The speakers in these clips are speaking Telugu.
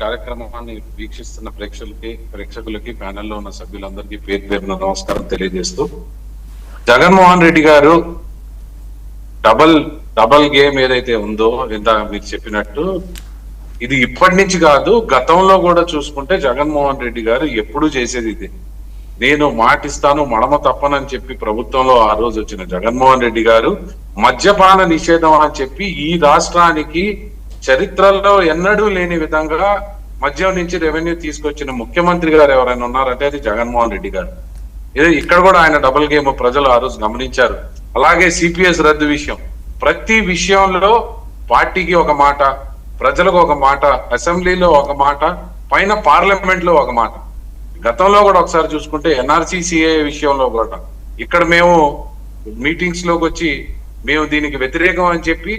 కార్యక్రమాన్ని వీక్షిస్తున్న ప్రేక్షకులకి ప్యానెల్లో ఉన్న సభ్యులందరికీ పేరు పేరున నమస్కారం తెలియజేస్తూ, జగన్మోహన్ రెడ్డి గారు డబల్ గేమ్ ఏదైతే ఉందో, ఇందాక మీరు చెప్పినట్టు ఇది ఇప్పటి నుంచి కాదు, గతంలో కూడా చూసుకుంటే జగన్మోహన్ రెడ్డి గారు ఎప్పుడు చేసేది ఇది. నేను మాటిస్తాను మడమ తప్పనని చెప్పి ప్రభుత్వంలో ఆ రోజు వచ్చిన జగన్మోహన్ రెడ్డి గారు మద్యపాన నిషేధం అని చెప్పి ఈ రాష్ట్రానికి చరిత్రలో ఎన్నడూ లేని విధంగా మద్యం నుంచి రెవెన్యూ తీసుకొచ్చిన ముఖ్యమంత్రి గారు ఎవరైనా ఉన్నారంటే అది జగన్మోహన్ రెడ్డి గారు. ఇది ఇక్కడ కూడా ఆయన డబుల్ గేమ్ ప్రజలు ఆ రోజు గమనించారు. అలాగే సిపిఎస్ రద్దు విషయం, ప్రతి విషయంలో పార్టీకి ఒక మాట, ప్రజలకు ఒక మాట, అసెంబ్లీలో ఒక మాట, పైన పార్లమెంట్ లో ఒక మాట. గతంలో కూడా ఒకసారి చూసుకుంటే ఎన్ఆర్సీసీఏ విషయంలో కూడా ఇక్కడ మేము మీటింగ్స్ లోకి వచ్చి మేము దీనికి వ్యతిరేకం అని చెప్పి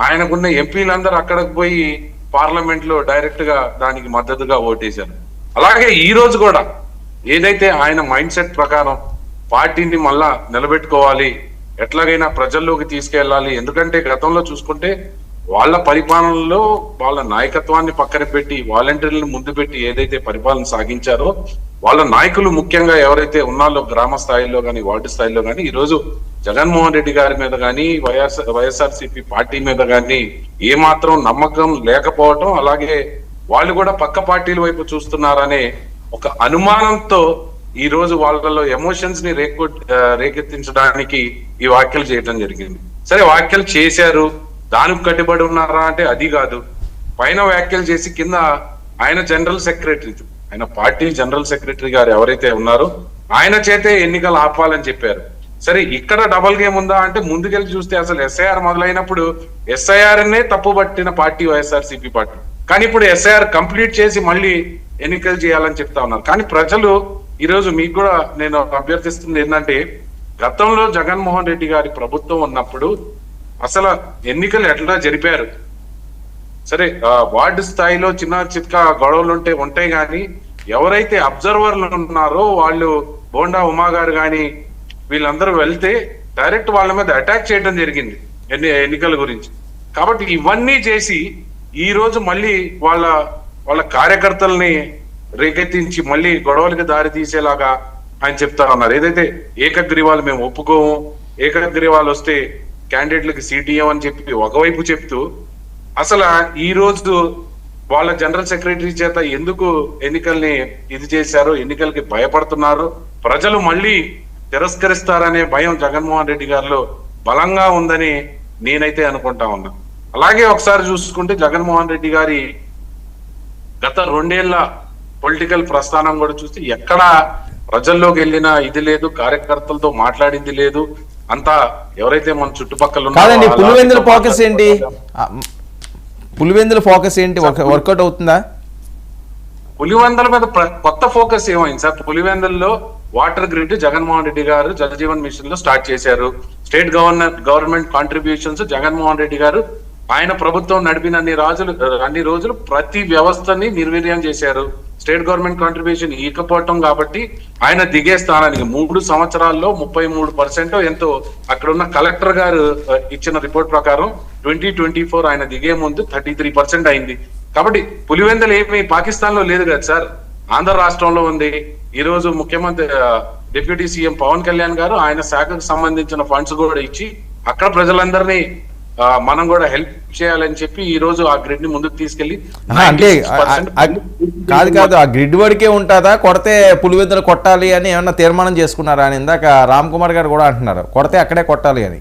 ఆయనకున్న ఎంపీలందరూ అక్కడికి పోయి పార్లమెంట్ లో డైరెక్ట్ గా దానికి మద్దతుగా ఓటేశారు. అలాగే ఈ రోజు కూడా ఏదైతే ఆయన మైండ్ సెట్ ప్రకారం పార్టీని మళ్ళా నిలబెట్టుకోవాలి, ఎట్లాగైనా ప్రజల్లోకి తీసుకెళ్ళాలి. ఎందుకంటే గతంలో చూసుకుంటే వాళ్ళ పరిపాలనలో వాళ్ళ నాయకత్వాన్ని పక్కన పెట్టి వాలంటీర్లను ముందు పెట్టి ఏదైతే పరిపాలన సాగించారో వాళ్ళ నాయకులు ముఖ్యంగా ఎవరైతే ఉన్నారో గ్రామ స్థాయిలో కానీ వార్డు స్థాయిలో కానీ ఈ రోజు జగన్మోహన్ రెడ్డి గారి మీద కానీ వైఎస్ఆర్సీపీ పార్టీ మీద కానీ ఏమాత్రం నమ్మకం లేకపోవటం, అలాగే వాళ్ళు కూడా పక్క పార్టీల వైపు చూస్తున్నారనే ఒక అనుమానంతో ఈ రోజు వాళ్ళలో ఎమోషన్స్ ని రేకెత్తించడానికి ఈ వ్యాఖ్యలు చేయడం జరిగింది. సరే, వ్యాఖ్యలు చేశారు, దానికి కట్టుబడి ఉన్నారా అంటే అది కాదు. పైన వ్యాఖ్యలు చేసి కింద ఆయన జనరల్ సెక్రటరీ, ఆయన పార్టీ జనరల్ సెక్రటరీ గారు ఎవరైతే ఉన్నారో ఆయన చేతే ఎన్నికలు ఆపాలని చెప్పారు. సరే, ఇక్కడ డబల్ గేమ్ ఉందా అంటే ముందుకెళ్ళి చూస్తే అసలు ఎస్ఐఆర్ మొదలైనప్పుడు ఎస్ఐఆర్ నే తప్పుపట్టిన పార్టీ వైఎస్ఆర్సీపీ పార్టీ, కానీ ఇప్పుడు ఎస్ఐఆర్ కంప్లీట్ చేసి మళ్ళీ ఎన్నికలు చేయాలని చెప్తా ఉన్నారు. కానీ ప్రజలు ఈ రోజు మీకు కూడా నేను అభ్యర్థిస్తుంది ఏంటంటే, గతంలో జగన్మోహన్ రెడ్డి గారి ప్రభుత్వం ఉన్నప్పుడు అసలు ఎన్నికలు ఎట్లా జరిపారు. సరే, వార్డు స్థాయిలో చిన్న చిత్కా గొడవలు ఉంటాయి కానీ ఎవరైతే అబ్జర్వర్లు ఉన్నారో వాళ్ళు బోండా ఉమా గారు కానీ వీళ్ళందరూ వెళ్తే డైరెక్ట్ వాళ్ళ మీద అటాక్ చేయడం జరిగింది ఎన్నికల గురించి. కాబట్టి ఇవన్నీ చేసి ఈ రోజు మళ్ళీ వాళ్ళ కార్యకర్తల్ని రేకెత్తించి మళ్ళీ గొడవలకి దారి తీసేలాగా ఆయన చెప్తా ఉన్నారు. ఏదైతే ఏకగ్రీవాలు మేము ఒప్పుకోము, ఏకగ్రీవాలు వస్తే క్యాండిడేట్లకి సీట్ ఇవ్వమని చెప్పి ఒకవైపు చెప్తూ అసలు ఈ రోజు వాళ్ళ జనరల్ సెక్రటరీ చేత ఎందుకు ఎన్నికల్ని ఇది చేశారో, ఎన్నికలకి భయపడుతున్నారు, ప్రజలు మళ్ళీ తిరస్కరిస్తారనే భయం జగన్మోహన్ రెడ్డి గారిలో బలంగా ఉందని నేనైతే అనుకుంటా ఉన్నా. అలాగే ఒకసారి చూసుకుంటే జగన్మోహన్ రెడ్డి గారి గత 2 ఏళ్ల పొలిటికల్ ప్రస్థానం కూడా చూస్తే ఎక్కడ ప్రజల్లోకి వెళ్ళిన ఇది లేదు, కార్యకర్తలతో మాట్లాడింది లేదు. అంతా ఎవరైతే మన చుట్టుపక్కల కాదండి. పులివెందుల ఫోకస్ ఏంటి? పులివెందుల ఫోకస్ ఏంటి? వర్కౌట్ అవుతుందా? పులివెందుల మీద కొత్త ఫోకస్ ఏమైంది సార్? పులివెందుల్లో వాటర్ గ్రిడ్ జగన్మోహన్ రెడ్డి గారు జల్ జీవన్ మిషన్ లో స్టార్ట్ చేశారు. State government contributions Jaganmohan Reddy గారు ఆయన ప్రభుత్వం నడిపిన అన్ని రోజులు ప్రతి వ్యవస్థని నిర్వీర్యం చేశారు. స్టేట్ గవర్నమెంట్ కాంట్రిబ్యూషన్ ఇకపోవటం కాబట్టి ఆయన దిగే స్థానానికి 3 సంవత్సరాల్లో 33% ఎంతో అక్కడున్న కలెక్టర్ గారు ఇచ్చిన రిపోర్ట్ ప్రకారం 2024 ఆయన దిగే ముందు 33% అయింది. కాబట్టి పులివెందులు ఏమి పాకిస్తాన్ లో లేదు కదా సార్, ఆంధ్ర రాష్ట్రంలో ఉంది. ఈ రోజు ముఖ్యమంత్రి డిప్యూటీ సీఎం పవన్ కళ్యాణ్ గారు ఆయన శాఖకు సంబంధించిన ఫండ్స్ కూడా ఇచ్చి అక్కడ ప్రజలందరినీ మనం కూడా హెల్ప్ చేయాలని చెప్పి ఈ రోజు ఆ గ్రిడ్ ని ముందుకు తీసుకెళ్లి అంటే కాదు ఆ గ్రిడ్ వరకే ఉంటుందా, కొడితే పులివెందులు కొట్టాలి అని ఏమన్నా తీర్మానం చేసుకున్నారా అని ఇందాక రామ్ కుమార్ గారు కూడా అంటున్నారు, కొడితే అక్కడే కొట్టాలి అని.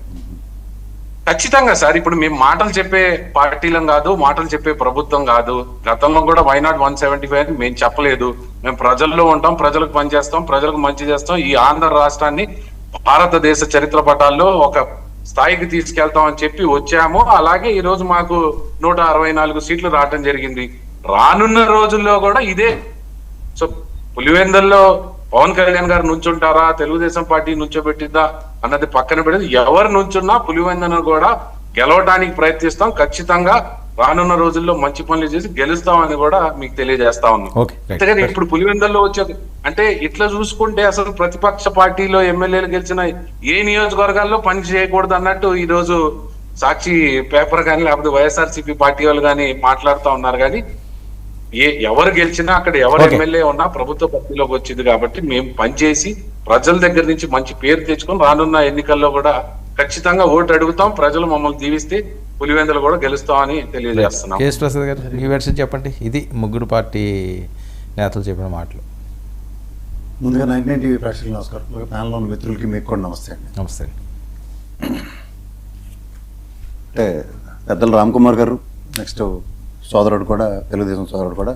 ఖచ్చితంగా సార్, ఇప్పుడు మేము మాటలు చెప్పే పార్టీలం కాదు, మాటలు చెప్పే ప్రభుత్వం కాదు. గతంలో కూడా వైనాట్ 175 మేము చెప్పలేదు. మేము ప్రజల్లో ఉంటాం, ప్రజలకు పనిచేస్తాం, ప్రజలకు మంచి చేస్తాం. ఈ ఆంధ్ర రాష్ట్రాన్ని భారతదేశ చరిత్ర పటాల్లో ఒక స్థాయికి తీసుకెళ్తాం అని చెప్పి వచ్చాము. అలాగే ఈ రోజు మాకు 164 సీట్లు రావటం జరిగింది. రానున్న రోజుల్లో కూడా ఇదే. సో పులివెందుల్లో పవన్ కళ్యాణ్ గారు నుంచుంటారా, తెలుగుదేశం పార్టీ నుంచోబెట్టిద్దా అన్నది పక్కన పెడితే ఎవరు నుంచున్నా పులివెందును కూడా గెలవడానికి ప్రయత్నిస్తాం. ఖచ్చితంగా రానున్న రోజుల్లో మంచి పనులు చేసి గెలుస్తామని కూడా మీకు తెలియజేస్తా ఉన్నాం. ఇప్పుడు పులివెందుల్లో వచ్చేది అంటే ఇట్లా చూసుకుంటే అసలు ప్రతిపక్ష పార్టీలో ఎమ్మెల్యేలు గెలిచిన ఏ నియోజకవర్గాల్లో పని చేయకూడదు అన్నట్టు ఈ రోజు సాక్షి పేపర్ కానీ లేకపోతే వైఎస్ఆర్సీపీ పార్టీ వాళ్ళు కానీ మాట్లాడుతూ ఉన్నారు. కానీ ఎవరు గెలిచినా అక్కడ ఎవరు Okay. ఎమ్మెల్యే ఉన్నా ప్రభుత్వ పార్టీలోకి వచ్చింది కాబట్టి మేము పనిచేసి ప్రజల దగ్గర నుంచి మంచి పేరు తెచ్చుకొని రానున్న ఎన్నికల్లో కూడా ఖచ్చితంగా ఓటు అడుగుతాం. ప్రజలు మమ్మల్ని దీవిస్తే పులివెందులు కూడా గెలుస్తామని తెలియజేస్తున్నాం. కేఎస్ ప్రసాద్ గారు మీ వెర్షన్ చెప్పండి. ఇది ముగ్గురు పార్టీ నేతలు చెప్పిన మాటలు. ముందుగా 99 టీవీ ప్రేక్షకులు నమస్కారం. ప్యానల్లో ఉన్న మిత్రులకి మీకు కూడా నమస్తే అండి. నమస్తే. అంటే పెద్దలు రామ్ కుమార్ గారు, నెక్స్ట్ సోదరుడు కూడా, తెలుగుదేశం సోదరుడు కూడా